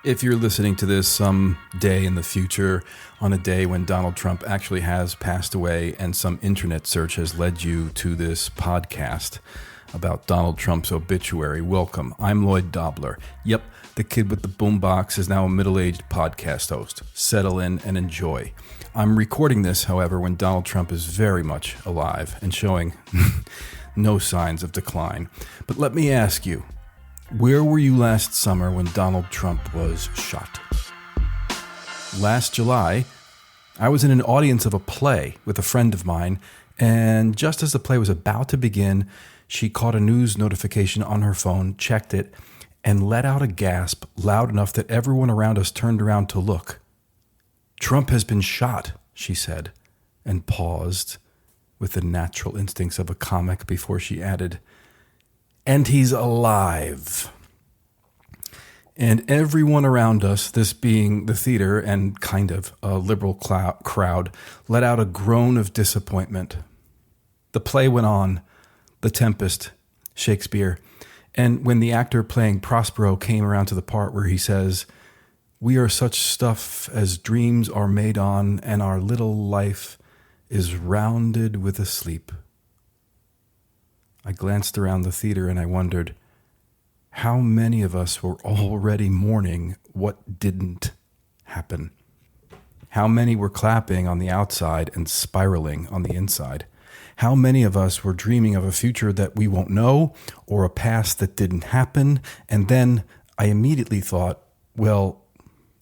If you're listening to this some day in the future, on a day when Donald Trump actually has passed away and some internet search has led you to this podcast about Donald Trump's obituary, welcome. I'm Lloyd Dobler. Yep, the kid with the boombox is now a middle-aged podcast host. Settle in and enjoy. I'm recording this, however, when Donald Trump is very much alive and showing no signs of decline. But let me ask you, where were you last summer when Donald Trump was shot? Last July, I was in an audience of a play with a friend of mine, and just as the play was about to begin, she caught a news notification on her phone, checked it, and let out a gasp loud enough that everyone around us turned around to look. "Trump has been shot," she said, and paused with the natural instincts of a comic before she added, "And he's alive." And everyone around us, this being the theater and kind of a liberal crowd, let out a groan of disappointment. The play went on, The Tempest, Shakespeare, and when the actor playing Prospero came around to the part where he says, "We are such stuff as dreams are made on, and our little life is rounded with a sleep," I glanced around the theater and I wondered, how many of us were already mourning what didn't happen? How many were clapping on the outside and spiraling on the inside? How many of us were dreaming of a future that we won't know or a past that didn't happen? And then I immediately thought, well,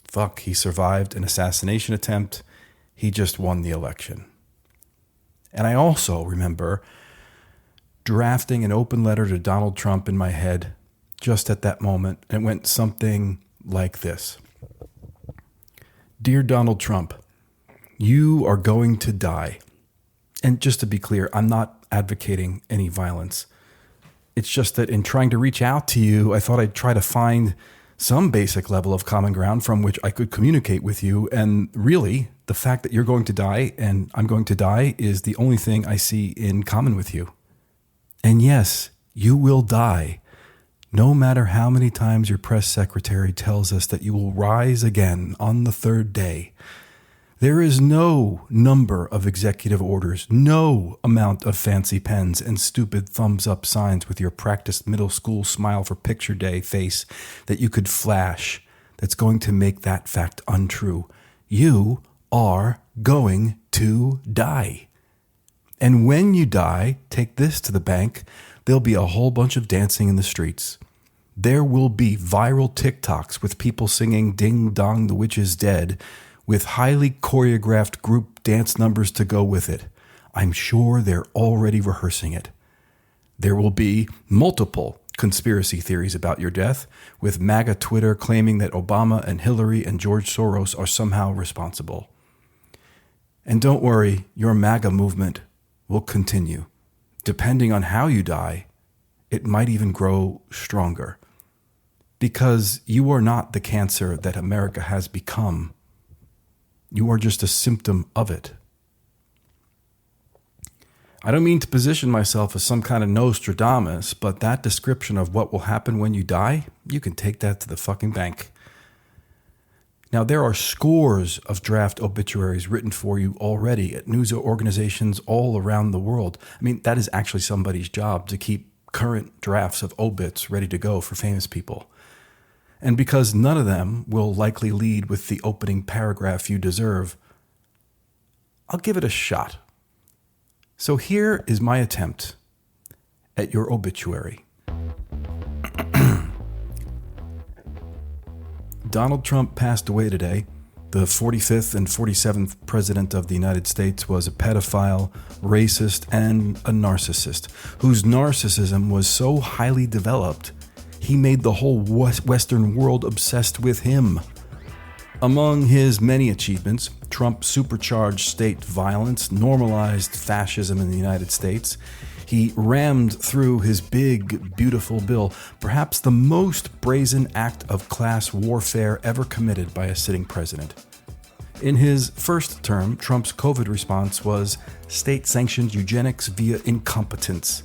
fuck, he survived an assassination attempt. He just won the election. And I also remember drafting an open letter to Donald Trump in my head just at that moment. And it went something like this. "Dear Donald Trump, you are going to die." And just to be clear, I'm not advocating any violence. It's just that in trying to reach out to you, I thought I'd try to find some basic level of common ground from which I could communicate with you. And really, the fact that you're going to die and I'm going to die is the only thing I see in common with you. And yes, you will die, no matter how many times your press secretary tells us that you will rise again on the third day. There is no number of executive orders, no amount of fancy pens and stupid thumbs up signs with your practiced middle school smile for picture day face that you could flash that's going to make that fact untrue. You are going to die. And when you die, take this to the bank, there'll be a whole bunch of dancing in the streets. There will be viral TikToks with people singing "Ding Dong, the Witch is Dead" with highly choreographed group dance numbers to go with it. I'm sure they're already rehearsing it. There will be multiple conspiracy theories about your death, with MAGA Twitter claiming that Obama and Hillary and George Soros are somehow responsible. And don't worry, your MAGA movement will continue. Depending on how you die, it might even grow stronger. Because you are not the cancer that America has become. You are just a symptom of it. I don't mean to position myself as some kind of Nostradamus, but that description of what will happen when you die, you can take that to the fucking bank. Now, there are scores of draft obituaries written for you already at news organizations all around the world. I mean, that is actually somebody's job to keep current drafts of obits ready to go for famous people. And because none of them will likely lead with the opening paragraph you deserve, I'll give it a shot. So here is my attempt at your obituary. Donald Trump passed away today. The 45th and 47th President of the United States was a pedophile, racist, and a narcissist, whose narcissism was so highly developed, he made the whole Western world obsessed with him. Among his many achievements, Trump supercharged state violence, normalized fascism in the United States. He rammed through his big, beautiful bill, perhaps the most brazen act of class warfare ever committed by a sitting president. In his first term, Trump's COVID response was state-sanctioned eugenics via incompetence.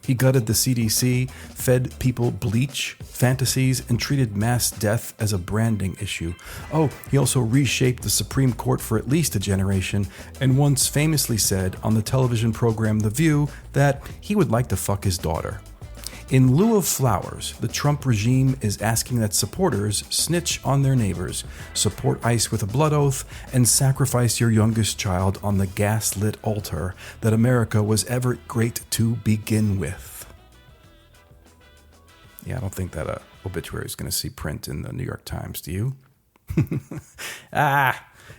He gutted the CDC, fed people bleach, fantasies, and treated mass death as a branding issue. Oh, he also reshaped the Supreme Court for at least a generation, and once famously said on the television program The View that he would like to fuck his daughter. In lieu of flowers, the Trump regime is asking that supporters snitch on their neighbors, support ICE with a blood oath, and sacrifice your youngest child on the gaslit altar that America was ever great to begin with. Yeah, I don't think that obituary is going to see print in the New York Times, do you?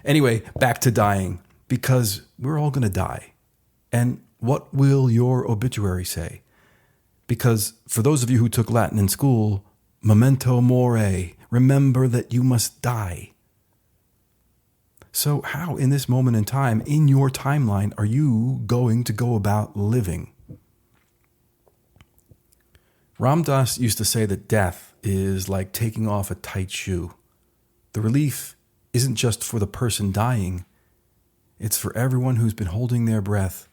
Anyway, back to dying, because we're all going to die. And what will your obituary say? Because for those of you who took Latin in school, memento mori, remember that you must die. So how in this moment in time, in your timeline, are you going to go about living? Ram Dass used to say that death is like taking off a tight shoe. The relief isn't just for the person dying, it's for everyone who's been holding their breath,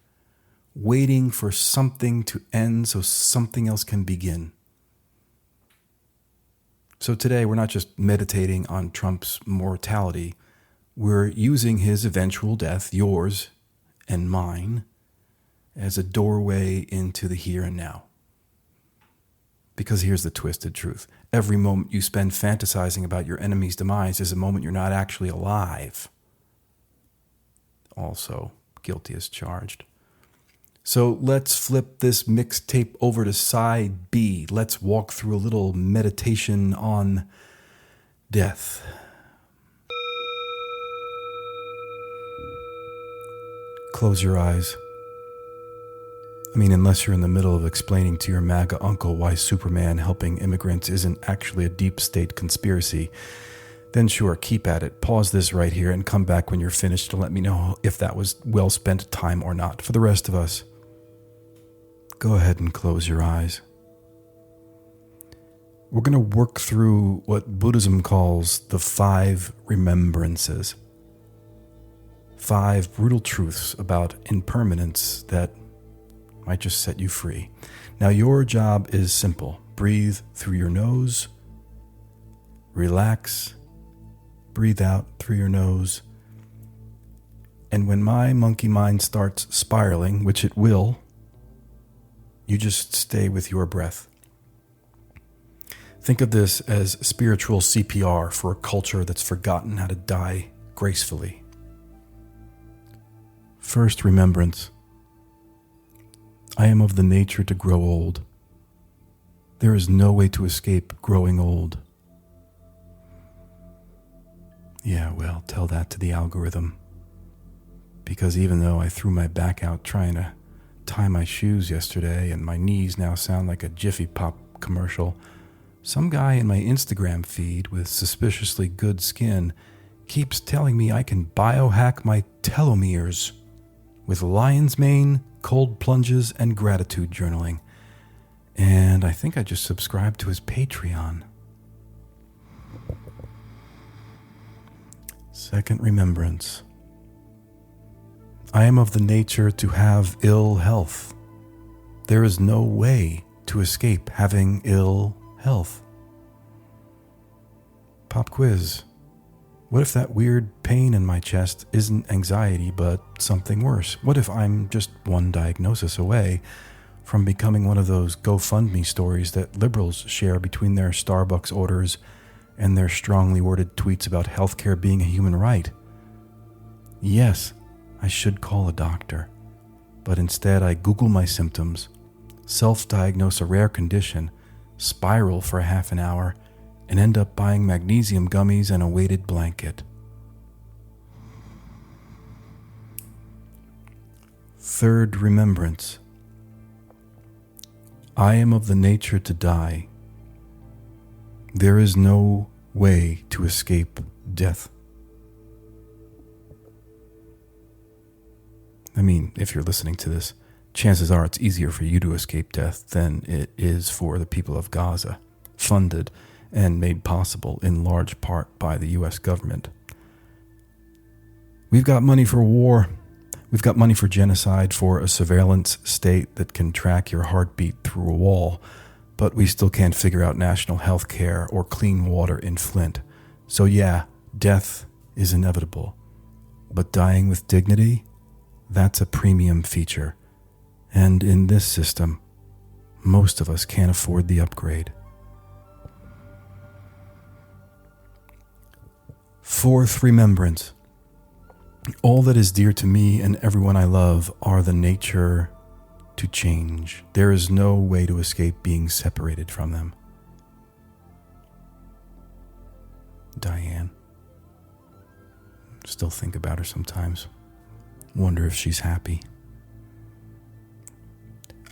waiting for something to end so something else can begin. So today, we're not just meditating on Trump's mortality. We're using his eventual death, yours and mine, as a doorway into the here and now. Because here's the twisted truth. Every moment you spend fantasizing about your enemy's demise is a moment you're not actually alive. Also, guilty as charged. So let's flip this mixtape over to side B. Let's walk through a little meditation on death. Close your eyes. I mean, unless you're in the middle of explaining to your MAGA uncle why Superman helping immigrants isn't actually a deep state conspiracy, then sure, keep at it. Pause this right here and come back when you're finished to let me know if that was well spent time or not. For the rest of us, go ahead and close your eyes. We're going to work through what Buddhism calls the Five Remembrances. 5 brutal truths about impermanence that might just set you free. Now, your job is simple. Breathe through your nose. Relax. Breathe out through your nose. And when my monkey mind starts spiraling, which it will, you just stay with your breath. Think of this as spiritual CPR for a culture that's forgotten how to die gracefully. First remembrance. I am of the nature to grow old. There is no way to escape growing old. Yeah, well, tell that to the algorithm. Because even though I threw my back out trying to tie my shoes yesterday and my knees now sound like a Jiffy Pop commercial, some guy in my Instagram feed with suspiciously good skin keeps telling me I can biohack my telomeres with lion's mane, cold plunges, and gratitude journaling. And I think I just subscribed to his Patreon. Second remembrance. I am of the nature to have ill health. There is no way to escape having ill health. Pop quiz. What if that weird pain in my chest isn't anxiety, but something worse? What if I'm just one diagnosis away from becoming one of those GoFundMe stories that liberals share between their Starbucks orders and their strongly worded tweets about healthcare being a human right? Yes, I should call a doctor, but instead I Google my symptoms, self-diagnose a rare condition, spiral for a half an hour, and end up buying magnesium gummies and a weighted blanket. Third remembrance. I am of the nature to die. There is no way to escape death. I mean, if you're listening to this, chances are it's easier for you to escape death than it is for the people of Gaza, funded and made possible in large part by the U.S. government. We've got money for war. We've got money for genocide, for a surveillance state that can track your heartbeat through a wall, but we still can't figure out national health care or clean water in Flint. So yeah, death is inevitable. But dying with dignity, that's a premium feature. And in this system, most of us can't afford the upgrade. Fourth remembrance. All that is dear to me and everyone I love are the nature to change. There is no way to escape being separated from them. Diane. Still think about her sometimes. Wonder if she's happy.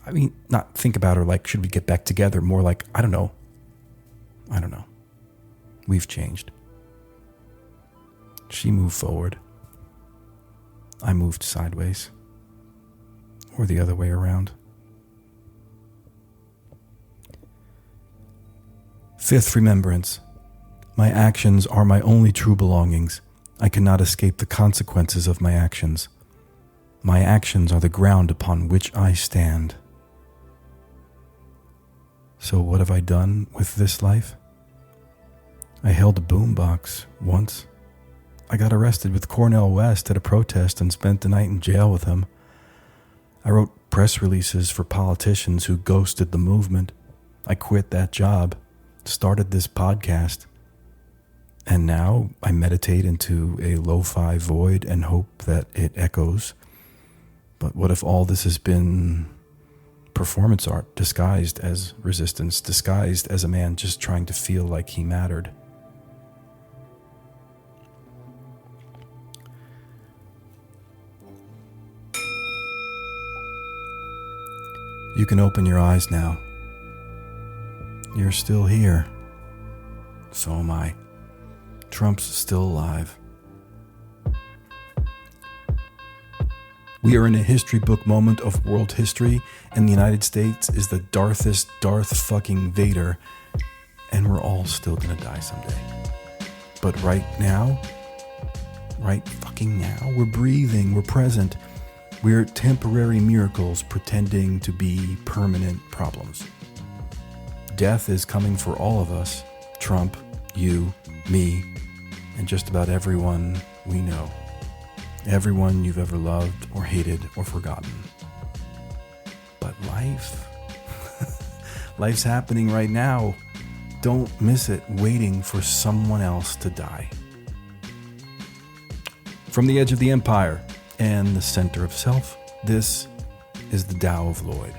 I mean, not think about her like, should we get back together? More like, I don't know. We've changed. She moved forward. I moved sideways. Or the other way around. Fifth remembrance. My actions are my only true belongings. I cannot escape the consequences of my actions. My actions are the ground upon which I stand. So what have I done with this life? I held a boombox once. I got arrested with Cornel West at a protest and spent the night in jail with him. I wrote press releases for politicians who ghosted the movement. I quit that job, started this podcast, and now I meditate into a lo-fi void and hope that it echoes. But what if all this has been performance art disguised as resistance, disguised as a man just trying to feel like he mattered? You can open your eyes now. You're still here. So am I. Trump's still alive. We are in a history book moment of world history, and the United States is the Darthest Darth fucking Vader, and we're all still gonna die someday. But right fucking now, we're breathing, we're present. We're temporary miracles pretending to be permanent problems. Death is coming for all of us. Trump, you, me, and just about everyone we know. Everyone you've ever loved or hated or forgotten. But life's happening right now. Don't miss it waiting for someone else to die. From the edge of the empire and the center of self, this is the Tao of Lloyd.